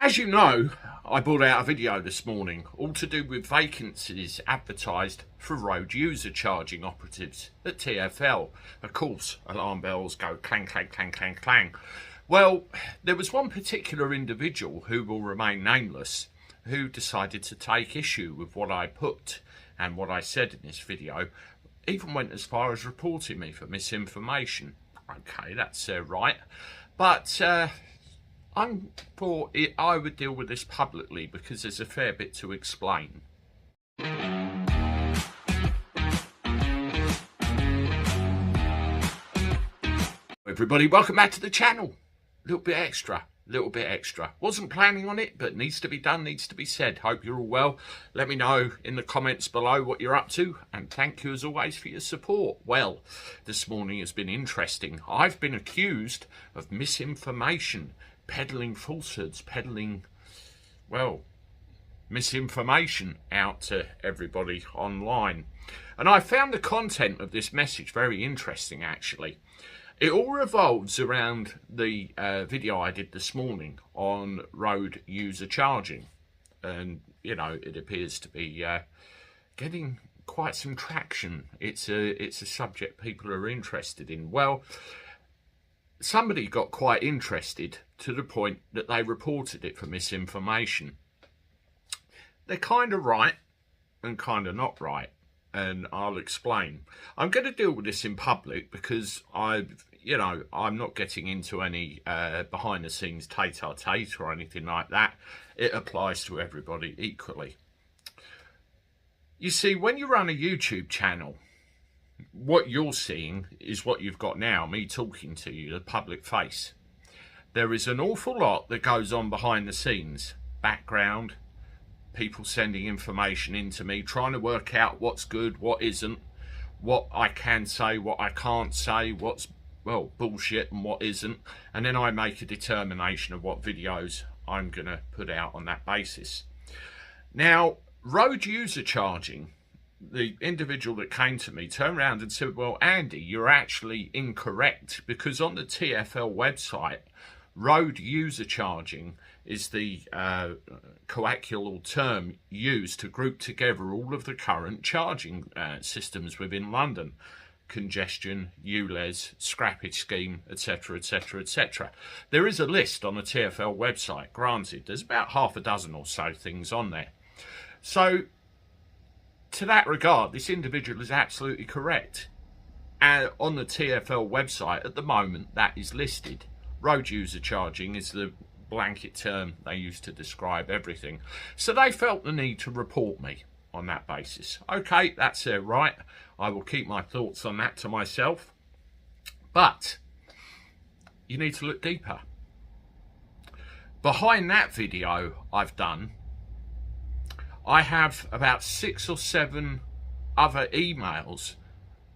As you know, I brought out a video this morning all to do with vacancies advertised for road user charging operatives at TfL. Of course, alarm bells go clang, clang, clang, clang, clang. Well, there was one particular individual who will remain nameless who decided to take issue with what I put and what I said in this video, even went as far as reporting me for misinformation. Okay, that's right. But I thought I would deal with this publicly because there's a fair bit to explain. Everybody, welcome back to the channel. A little bit extra. Wasn't planning on it, but needs to be done, needs to be said. Hope you're all well. Let me know in the comments below what you're up to, and thank you as always for your support. Well, this morning has been interesting. I've been accused of misinformation, peddling falsehoods, peddling, well, misinformation out to everybody online. And I found the content of this message very interesting, actually. It all revolves around the video I did this morning on road user charging. And, you know, it appears to be getting quite some traction. It's a subject people are interested in. Well, somebody got quite interested to the point that they reported it for misinformation. They're kind of right and kind of not right, and I'll explain. I'm going to deal with this in public because I'm not getting into any behind the scenes tete-a-tete or anything like that. It applies to everybody equally. You see, when you run a YouTube channel, what you're seeing is what you've got now, me talking to you, the public face. There is an awful lot that goes on behind the scenes, background, people sending information into me, trying to work out what's good, what isn't, what I can say, what I can't say, what's, well, bullshit and what isn't, and then I make a determination of what videos I'm going to put out on that basis. Now, road user charging, the individual that came to me turned around and said, well, Andy, you're actually incorrect, because on the TfL website, road user charging is the colloquial term used to group together all of the current charging systems within London. Congestion, ULEZ, scrappage scheme, etc, etc, etc. There is a list on the TfL website, granted. There's about half a dozen or so things on there. So, to that regard, this individual is absolutely correct. And on the TfL website, at the moment, that is listed. Road user charging is the blanket term they use to describe everything. So they felt the need to report me on that basis. Okay, that's their right. I will keep my thoughts on that to myself. But you need to look deeper. Behind that video I've done, I have about 6 or 7 other emails,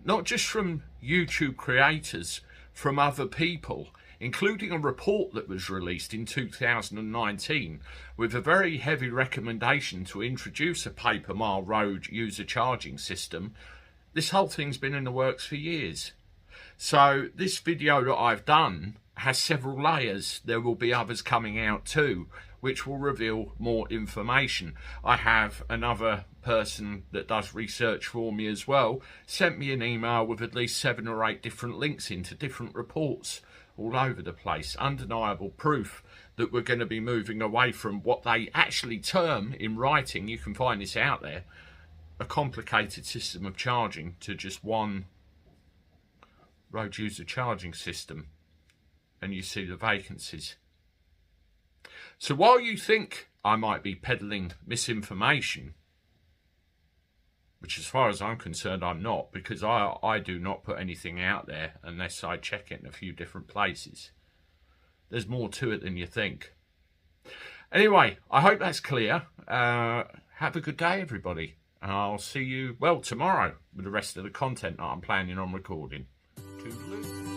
not just from YouTube creators, from other people, including a report that was released in 2019 with a very heavy recommendation to introduce a pay-per-mile road user charging system. This whole thing's been in the works for years. So this video that I've done has several layers. There will be others coming out too, which will reveal more information. I have another person that does research for me as well, sent me an email with at least 7 or 8 different links into different reports all over the place. Undeniable proof that we're going to be moving away from what they actually term in writing, you can find this out there, a complicated system of charging, to just one road user charging system. And you see the vacancies. So while you think I might be peddling misinformation, which as far as I'm concerned I'm not, because I do not put anything out there unless I check it in a few different places. There's more to it than you think. Anyway, I hope that's clear. Have a good day, everybody. And I'll see you, well, tomorrow with the rest of the content that I'm planning on recording. Toodaloo.